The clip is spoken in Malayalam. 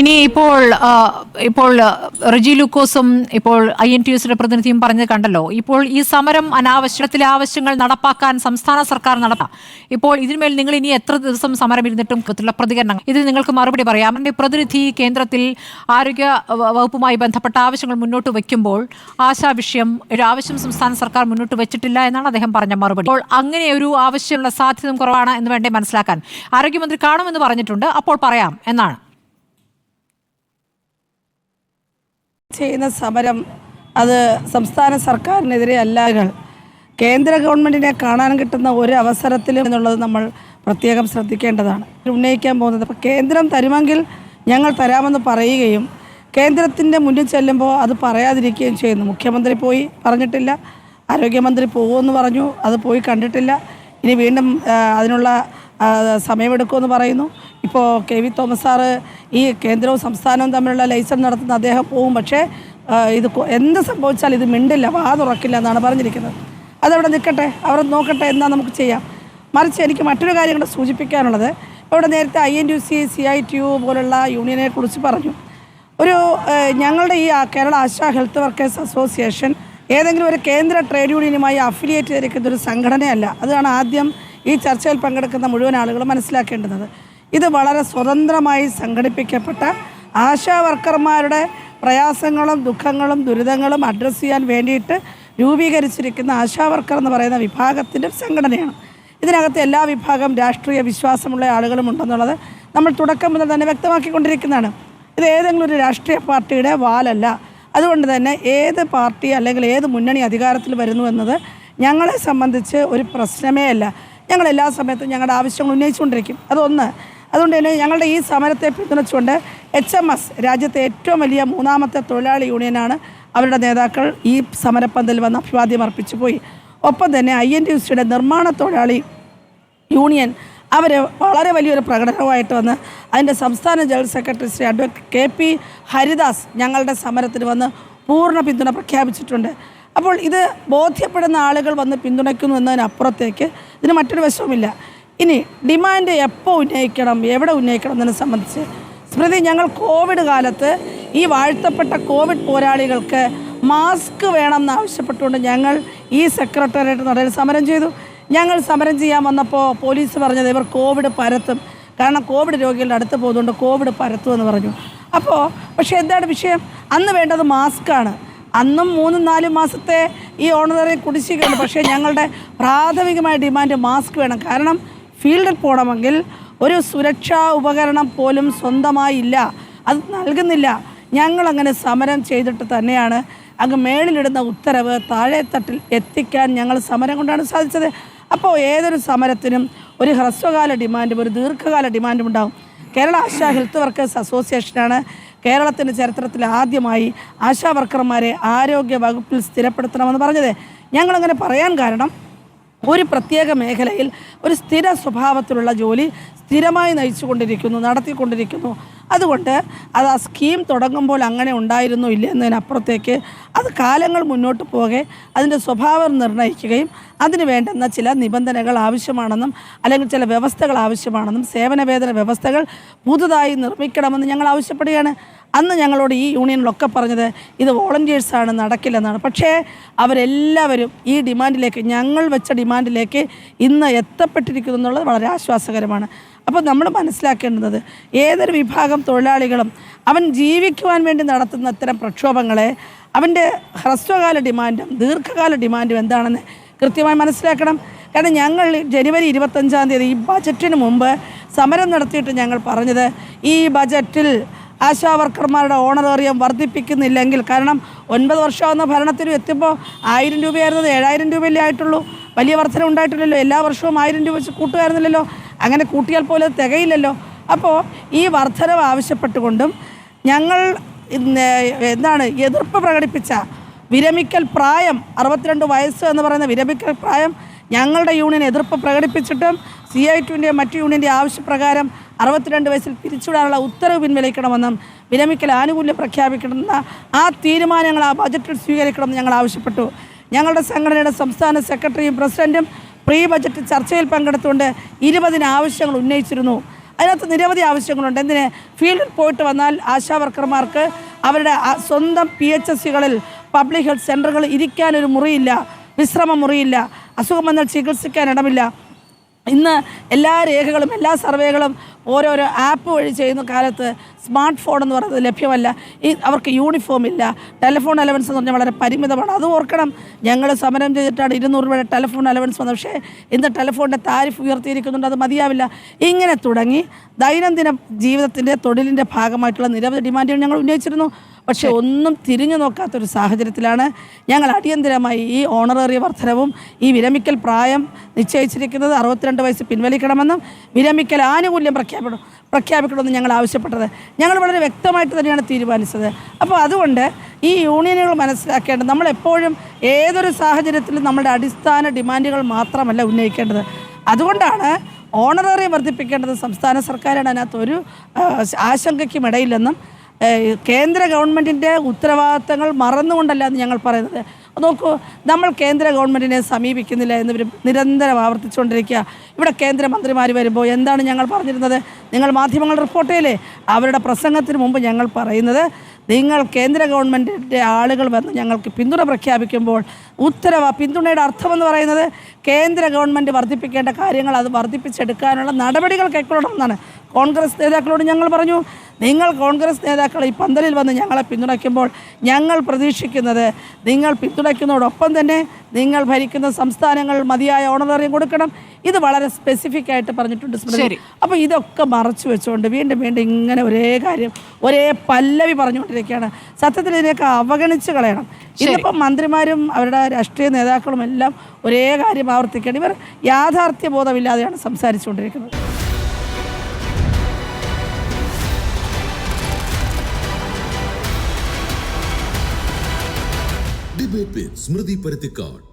ഇനി ഇപ്പോൾ റെജി ലൂക്കോസും ഇപ്പോൾ INTUSയുടെ പ്രതിനിധിയും പറഞ്ഞത് കണ്ടല്ലോ. ഇപ്പോൾ ഈ സമരം അനാവശ്യത്തിലെ ആവശ്യങ്ങൾ നടപ്പാക്കാൻ സംസ്ഥാന സർക്കാർ നടത്താം. ഇപ്പോൾ ഇതിന്മേൽ നിങ്ങൾ ഇനി എത്ര ദിവസം സമരം ഇരുന്നിട്ടും പ്രതികരണം ഇതിൽ നിങ്ങൾക്ക് മറുപടി പറയാം. എൻ്റെ പ്രതിനിധി കേന്ദ്രത്തിൽ ആരോഗ്യ വകുപ്പുമായി ബന്ധപ്പെട്ട ആവശ്യങ്ങൾ മുന്നോട്ട് വയ്ക്കുമ്പോൾ ആശാവിഷയം ഒരു ആവശ്യം സംസ്ഥാന സർക്കാർ മുന്നോട്ട് വെച്ചിട്ടില്ല എന്നാണ് അദ്ദേഹം പറഞ്ഞ മറുപടി. അപ്പോൾ അങ്ങനെ ഒരു ആവശ്യമുള്ള സാധ്യത കുറവാണ് എന്ന് വേണ്ടേ മനസ്സിലാക്കാൻ. ആരോഗ്യമന്ത്രി കാണുമെന്ന് പറഞ്ഞിട്ടുണ്ട്, അപ്പോൾ പറയാം എന്നാണ് ചെയ്യുന്ന സമരം. അത് സംസ്ഥാന സർക്കാരിനെതിരെ അല്ലാകൾ കേന്ദ്ര ഗവൺമെൻറ്റിനെ കാണാൻ കിട്ടുന്ന ഒരു അവസരത്തിലും എന്നുള്ളത് നമ്മൾ പ്രത്യേകം ശ്രദ്ധിക്കേണ്ടതാണ്. ഉന്നയിക്കാൻ പോകുന്നത് അപ്പോൾ കേന്ദ്രം തരുമെങ്കിൽ ഞങ്ങൾ തരാമെന്ന് പറയുകയും കേന്ദ്രത്തിൻ്റെ മുന്നിൽ ചെല്ലുമ്പോൾ അത് പറയാതിരിക്കുകയും ചെയ്യുന്നു. മുഖ്യമന്ത്രി പോയി പറഞ്ഞിട്ടില്ല, ആരോഗ്യമന്ത്രി പോകുമെന്ന് പറഞ്ഞു, അത് പോയി കണ്ടിട്ടില്ല. ഇനി വീണ്ടും അതിനുള്ള സമയമെടുക്കുമെന്ന് പറയുന്നു. ഇപ്പോൾ KV തോമസ് സാറ് ഈ കേന്ദ്രവും സംസ്ഥാനവും തമ്മിലുള്ള ലൈസൻസ് നടത്തുന്ന അദ്ദേഹം പോവും. പക്ഷേ ഇത് എന്ത് സംഭവിച്ചാലും ഇത് മിണ്ടില്ല, തുറക്കില്ല എന്നാണ് പറഞ്ഞിരിക്കുന്നത്. അതവിടെ നിൽക്കട്ടെ, അവർ നോക്കട്ടെ, എന്നാൽ നമുക്ക് ചെയ്യാം. മറിച്ച് എനിക്ക് മറ്റൊരു കാര്യം കൂടെ സൂചിപ്പിക്കാനുള്ളത്, ഇവിടെ നേരത്തെ INTUC CITU പോലുള്ള യൂണിയനെ കുറിച്ച് പറഞ്ഞു. ഞങ്ങളുടെ ഈ Kerala ASHA health workers association ഏതെങ്കിലും ഒരു കേന്ദ്ര ട്രേഡ് യൂണിയനുമായി അഫിലിയേറ്റ് ചെയ്തിരിക്കുന്ന ഒരു സംഘടനയല്ല. അതാണ് ആദ്യം ഈ ചർച്ചയിൽ പങ്കെടുക്കുന്ന മുഴുവൻ ആളുകളും മനസ്സിലാക്കേണ്ടത്. ഇത് വളരെ സ്വതന്ത്രമായി സംഘടിപ്പിക്കപ്പെട്ട ആശാ വർക്കർമാരുടെ പ്രയാസങ്ങളും ദുഃഖങ്ങളും ദുരിതങ്ങളും അഡ്രസ്സ് ചെയ്യാൻ വേണ്ടിയിട്ട് രൂപീകരിച്ചിരിക്കുന്ന ആശാ വർക്കർ എന്ന് പറയുന്ന വിഭാഗത്തിൻ്റെ സംഘടനയാണ്. ഇതിനകത്ത് എല്ലാ വിഭാഗം രാഷ്ട്രീയ വിശ്വാസമുള്ള ആളുകളും ഉണ്ടെന്നുള്ളത് നമ്മൾ തുടക്കം മുതൽ തന്നെ വ്യക്തമാക്കിക്കൊണ്ടിരിക്കുന്നതാണ്. ഇത് ഏതെങ്കിലും ഒരു രാഷ്ട്രീയ പാർട്ടിയുടെ വാലല്ല. അതുകൊണ്ട് തന്നെ ഏത് പാർട്ടി അല്ലെങ്കിൽ ഏത് മുന്നണി അധികാരത്തിൽ വരുന്നു എന്നത് ഞങ്ങളെ സംബന്ധിച്ച് ഒരു പ്രശ്നമേ അല്ല. ഞങ്ങൾ എല്ലാ സമയത്തും ഞങ്ങളുടെ ആവശ്യങ്ങൾ ഉന്നയിച്ചുകൊണ്ടിരിക്കും. അതൊന്ന്. അതുകൊണ്ട് തന്നെ ഞങ്ങളുടെ ഈ സമരത്തെ പിന്തുണച്ചുകൊണ്ട് HMS രാജ്യത്തെ ഏറ്റവും വലിയ മൂന്നാമത്തെ തൊഴിലാളി യൂണിയനാണ്. അവരുടെ നേതാക്കൾ ഈ സമരപ്പന്തൽ വന്ന് അഭിവാദ്യം അർപ്പിച്ചു പോയി. ഒപ്പം തന്നെ INTUCയുടെ നിർമ്മാണ തൊഴിലാളി യൂണിയൻ അവർ വളരെ വലിയൊരു പ്രകടനവുമായിട്ട് വന്ന് അതിൻ്റെ സംസ്ഥാന general secretary Shri advocate KP Haridas ഞങ്ങളുടെ സമരത്തിന് വന്ന് പൂർണ്ണ പിന്തുണ പ്രഖ്യാപിച്ചിട്ടുണ്ട്. അപ്പോൾ ഇത് ബോധ്യപ്പെടുന്ന ആളുകൾ വന്ന് പിന്തുണയ്ക്കുന്നു എന്നതിനപ്പുറത്തേക്ക് ഇതിന് മറ്റൊരു വശവുമില്ല. ഇനി ഡിമാൻഡ് എപ്പോൾ ഉന്നയിക്കണം, എവിടെ ഉന്നയിക്കണം എന്നതിനെ സംബന്ധിച്ച് സ്മൃതി, ഞങ്ങൾ കോവിഡ് കാലത്ത് ഈ വാഴ്ത്തപ്പെട്ട കോവിഡ് പോരാളികൾക്ക് മാസ്ക് വേണമെന്ന് ആവശ്യപ്പെട്ടുകൊണ്ട് ഞങ്ങൾ ഈ സെക്രട്ടേറിയറ്റ് നടയിൽ സമരം ചെയ്തു. ഞങ്ങൾ സമരം ചെയ്യാൻ വന്നപ്പോൾ പോലീസ് പറഞ്ഞത് ഇവർ കോവിഡ് പരത്തും, കാരണം കോവിഡ് രോഗികളുടെ അടുത്ത് പോകുന്നതുകൊണ്ട് കോവിഡ് പരത്തുമെന്ന് പറഞ്ഞു. പക്ഷേ എന്താണ് വിഷയം? അന്ന് വേണ്ടത് മാസ്കാണ്. അന്നും 3-4 മാസത്തെ ഈ ഓണററി കുടിശ്ശികയുണ്ട്. പക്ഷേ ഞങ്ങളുടെ പ്രാഥമികമായ ഡിമാൻഡ് മാസ്ക് വേണം. കാരണം ഫീൽഡിൽ പോകണമെങ്കിൽ ഒരു സുരക്ഷാ ഉപകരണം പോലും സ്വന്തമായി ഇല്ല, അത് നൽകുന്നില്ല. ഞങ്ങളങ്ങനെ സമരം ചെയ്തിട്ട് തന്നെയാണ് അങ്ങ് മേളിലിടുന്ന ഉത്തരവ് താഴെത്തട്ടിൽ എത്തിക്കാൻ ഞങ്ങൾ സമരം കൊണ്ടാണ് സാധിച്ചത്. അപ്പോൾ ഏതൊരു സമരത്തിനും ഒരു ഹ്രസ്വകാല ഡിമാൻഡും ഒരു ദീർഘകാല ഡിമാൻഡും ഉണ്ടാകും. കേരള ആശാ ഹെൽത്ത് വർക്കേഴ്സ് അസോസിയേഷനാണ് കേരളത്തിൻ്റെ ചരിത്രത്തിൽ ആദ്യമായി ആശാ വർക്കർമാരെ ആരോഗ്യ വകുപ്പിൽ സ്ഥിരപ്പെടുത്തണമെന്ന് പറഞ്ഞത്. ഞങ്ങളങ്ങനെ പറയാൻ കാരണം ഒരു പ്രത്യേക മേഖലയിൽ ഒരു സ്ഥിര സ്വഭാവത്തിലുള്ള ജോലി സ്ഥിരമായി നയിച്ചുകൊണ്ടിരിക്കുന്നു, നടത്തിക്കൊണ്ടിരിക്കുന്നു. അതുകൊണ്ട് അത് ആ സ്കീം തുടങ്ങുമ്പോൾ അങ്ങനെ ഉണ്ടായിരുന്നോ ഇല്ല എന്നതിനപ്പുറത്തേക്ക് അത് കാലങ്ങൾ മുന്നോട്ട് പോകെ അതിൻ്റെ സ്വഭാവം നിർണ്ണയിക്കുകയും അതിന് വേണ്ടുന്ന ചില നിബന്ധനകൾ ആവശ്യമാണെന്നും അല്ലെങ്കിൽ ചില വ്യവസ്ഥകൾ ആവശ്യമാണെന്നും സേവനവേതന വ്യവസ്ഥകൾ പുതുതായി നിർമ്മിക്കണമെന്ന് ഞങ്ങൾ ആവശ്യപ്പെടുകയാണ്. അന്ന് ഞങ്ങളോട് ഈ യൂണിയനിലൊക്കെ പറഞ്ഞത് ഇത് വോളണ്ടിയേഴ്സാണ്, നടക്കില്ലെന്നാണ്. പക്ഷേ അവരെല്ലാവരും ഈ ഡിമാൻഡിലേക്ക്, ഞങ്ങൾ വെച്ച ഡിമാൻഡിലേക്ക് ഇന്ന് എത്തപ്പെട്ടിരിക്കുന്നു എന്നുള്ളത് വളരെ ആശ്വാസകരമാണ്. അപ്പോൾ നമ്മൾ മനസ്സിലാക്കേണ്ടത് ഏതൊരു വിഭാഗം തൊഴിലാളികളും അവൻ ജീവിക്കുവാൻ വേണ്ടി നടത്തുന്ന ഇത്തരം പ്രക്ഷോഭങ്ങളെ അവൻ്റെ ഹ്രസ്വകാല ഡിമാൻഡും ദീർഘകാല ഡിമാൻഡും എന്താണെന്ന് കൃത്യമായി മനസ്സിലാക്കണം. കാരണം ഞങ്ങൾ ജനുവരി 25-ാം തീയതി ഈ ബജറ്റിന് മുമ്പ് സമരം നടത്തിയിട്ട് ഞങ്ങൾ പറഞ്ഞത് ഈ ബജറ്റിൽ ആശാ വർക്കർമാരുടെ ഓണറേറിയം വർദ്ധിപ്പിക്കുന്നില്ലെങ്കിൽ, കാരണം 9 വർഷമാകുന്ന ഭരണത്തിനും എത്തിയപ്പോൾ 1000 രൂപയായിരുന്നത് 7000 രൂപയല്ലേ ആയിട്ടുള്ളൂ. വലിയ വർധന ഉണ്ടായിട്ടില്ലല്ലോ. എല്ലാ വർഷവും 1000 രൂപ വെച്ച് കൂട്ടുമായിരുന്നില്ലല്ലോ. അങ്ങനെ കൂട്ടിയാൽ പോലും തികയില്ലല്ലോ. അപ്പോൾ ഈ വർധനവ് ആവശ്യപ്പെട്ടുകൊണ്ടും ഞങ്ങൾ എതിർപ്പ് പ്രകടിപ്പിച്ച വിരമിക്കൽ പ്രായം 62 വയസ്സ് എന്ന് പറയുന്ന വിരമിക്കൽ പ്രായം ഞങ്ങളുടെ യൂണിയൻ എതിർപ്പ് പ്രകടിപ്പിച്ചിട്ടും CITUവിൻ്റെ മറ്റു യൂണിയൻ്റെ ആവശ്യപ്രകാരം 62 വയസ്സിൽ പിരിച്ചുവിടാനുള്ള ഉത്തരവ് പിൻവലിക്കണമെന്നും വിരമിക്കൽ ആനുകൂല്യം പ്രഖ്യാപിക്കണമെന്ന ആ തീരുമാനങ്ങൾ ആ ബജറ്റിൽ സ്വീകരിക്കണമെന്ന് ഞങ്ങൾ ആവശ്യപ്പെട്ടു. ഞങ്ങളുടെ സംഘടനയുടെ സംസ്ഥാന സെക്രട്ടറിയും പ്രസിഡൻറ്റും പ്രീ ബജറ്റ് ചർച്ചയിൽ പങ്കെടുത്തുകൊണ്ട് 20 ആവശ്യങ്ങൾ ഉന്നയിച്ചിരുന്നു. അതിനകത്ത് നിരവധി ആവശ്യങ്ങളുണ്ട്. എന്തിന്? ഫീൽഡിൽ പോയിട്ട് വന്നാൽ ആശാ വർക്കർമാർക്ക് അവരുടെ സ്വന്തം PHSകളിൽ പബ്ലിക് ഹെൽത്ത് സെൻ്ററുകൾ ഇരിക്കാനൊരു മുറിയില്ല, വിശ്രമ മുറിയില്ല, അസുഖം വന്നാൽ ചികിത്സിക്കാൻ ഇടമില്ല. ഇന്ന് എല്ലാ രേഖകളും എല്ലാ സർവേകളും ഓരോരോ ആപ്പ് വഴി ചെയ്യുന്ന കാലത്ത് സ്മാർട്ട് ഫോൺ എന്ന് പറയുന്നത് ലഭ്യമല്ല. അവർക്ക് യൂണിഫോം ഇല്ല, ടെലിഫോൺ അലവൻസ് എന്ന് പറഞ്ഞാൽ വളരെ പരിമിതമാണ്. അത് ഓർക്കണം, ഞങ്ങൾ സമരം ചെയ്തിട്ടാണ് 200 രൂപയുടെ ടെലിഫോൺ അലവൻസ് വന്നത്. പക്ഷേ ഇന്ന് ടെലിഫോണിൻ്റെ താരിഫ് ഉയർത്തിയിരിക്കുന്നുണ്ട്, അത് മതിയാവില്ല. ഇങ്ങനെ തുടങ്ങി ദൈനംദിന ജീവിതത്തിൻ്റെ തൊഴിലിൻ്റെ ഭാഗമായിട്ടുള്ള നിരവധി ഡിമാൻഡുകൾ ഞങ്ങൾ ഉന്നയിച്ചിരുന്നു. പക്ഷേ ഒന്നും തിരിഞ്ഞു നോക്കാത്തൊരു സാഹചര്യത്തിലാണ് ഞങ്ങൾ അടിയന്തരമായി ഈ ഓണററി വർധനവും ഈ വിരമിക്കൽ പ്രായം നിശ്ചയിച്ചിരിക്കുന്നത് 62 വയസ്സ് പിൻവലിക്കണമെന്നും വിരമിക്കൽ ആനുകൂല്യം പ്രഖ്യാപിക്കണമെന്ന് ഞങ്ങൾ ആവശ്യപ്പെട്ടത്. ഞങ്ങൾ വളരെ വ്യക്തമായിട്ട് തന്നെയാണ് തീരുമാനിച്ചത്. അപ്പോൾ അതുകൊണ്ട് ഈ യൂണിയനുകൾ മനസ്സിലാക്കേണ്ടത്, നമ്മളെപ്പോഴും ഏതൊരു സാഹചര്യത്തിലും നമ്മുടെ അടിസ്ഥാന ഡിമാൻഡുകൾ മാത്രമല്ല ഉന്നയിക്കേണ്ടത്. അതുകൊണ്ടാണ് ഓണററി വർദ്ധിപ്പിക്കേണ്ടത് സംസ്ഥാന സർക്കാരാണ്. അതിനകത്ത് ഒരു ആശങ്കയ്ക്കും ഇടയില്ലെന്നും കേന്ദ്ര ഗവൺമെൻറ്റിൻ്റെ ഉത്തരവാദിത്തങ്ങൾ മറന്നുകൊണ്ടല്ല എന്ന് ഞങ്ങൾ പറയുന്നത്. നോക്കൂ, നമ്മൾ കേന്ദ്ര ഗവൺമെൻറ്റിനെ സമീപിക്കുന്നില്ല എന്ന് നിരന്തരം ആവർത്തിച്ചുകൊണ്ടിരിക്കുക. ഇവിടെ കേന്ദ്രമന്ത്രിമാർ വരുമ്പോൾ എന്താണ് ഞങ്ങൾ പറഞ്ഞിരുന്നത്? നിങ്ങൾ മാധ്യമങ്ങൾ റിപ്പോർട്ട് ചെയ്യില്ലേ? അവരുടെ പ്രസംഗത്തിന് മുമ്പ് ഞങ്ങൾ പറയുന്നത്, നിങ്ങൾ കേന്ദ്ര ഗവൺമെൻറ്റിൻ്റെ ആളുകൾ വന്ന് ഞങ്ങൾക്ക് പിന്തുണ പ്രഖ്യാപിക്കുമ്പോൾ പിന്തുണയുടെ അർത്ഥമെന്ന് പറയുന്നത് കേന്ദ്ര ഗവൺമെൻറ് വർദ്ധിപ്പിക്കേണ്ട കാര്യങ്ങൾ അത് വർദ്ധിപ്പിച്ചെടുക്കാനുള്ള നടപടികൾ കൈക്കൊള്ളണം എന്നാണ്. കോൺഗ്രസ് നേതാക്കളോട് ഞങ്ങൾ പറഞ്ഞു, നിങ്ങൾ കോൺഗ്രസ് നേതാക്കൾ ഈ പന്തലിൽ വന്ന് ഞങ്ങളെ പിന്തുണയ്ക്കുമ്പോൾ ഞങ്ങൾ പ്രതീക്ഷിക്കുന്നത് നിങ്ങൾ പിന്തുണയ്ക്കുന്നതോടൊപ്പം തന്നെ നിങ്ങൾ ഭരിക്കുന്ന സംസ്ഥാനങ്ങൾ മതിയായ ഓണററിയം കൊടുക്കണം. ഇത് വളരെ സ്പെസിഫിക് ആയിട്ട് പറഞ്ഞിട്ടുണ്ട് സ്മൃതി. അപ്പോൾ ഇതൊക്കെ മറച്ചു വെച്ചുകൊണ്ട് വീണ്ടും വീണ്ടും ഇങ്ങനെ ഒരേ കാര്യം ഒരേ പല്ലവി പറഞ്ഞുകൊണ്ടിരിക്കുകയാണ്. സത്യത്തിൽ ഇതിനെയൊക്കെ അവഗണിച്ച് കളയണം. ഇന്നിപ്പം മന്ത്രിമാരും അവരുടെ രാഷ്ട്രീയ നേതാക്കളും എല്ലാം ഒരേ കാര്യം ആവർത്തിക്കുകയാണ്. ഇവർ യാഥാർത്ഥ്യ ബോധമില്ലാതെയാണ് സംസാരിച്ചുകൊണ്ടിരിക്കുന്നത്. Debate with Smriti Parithikar.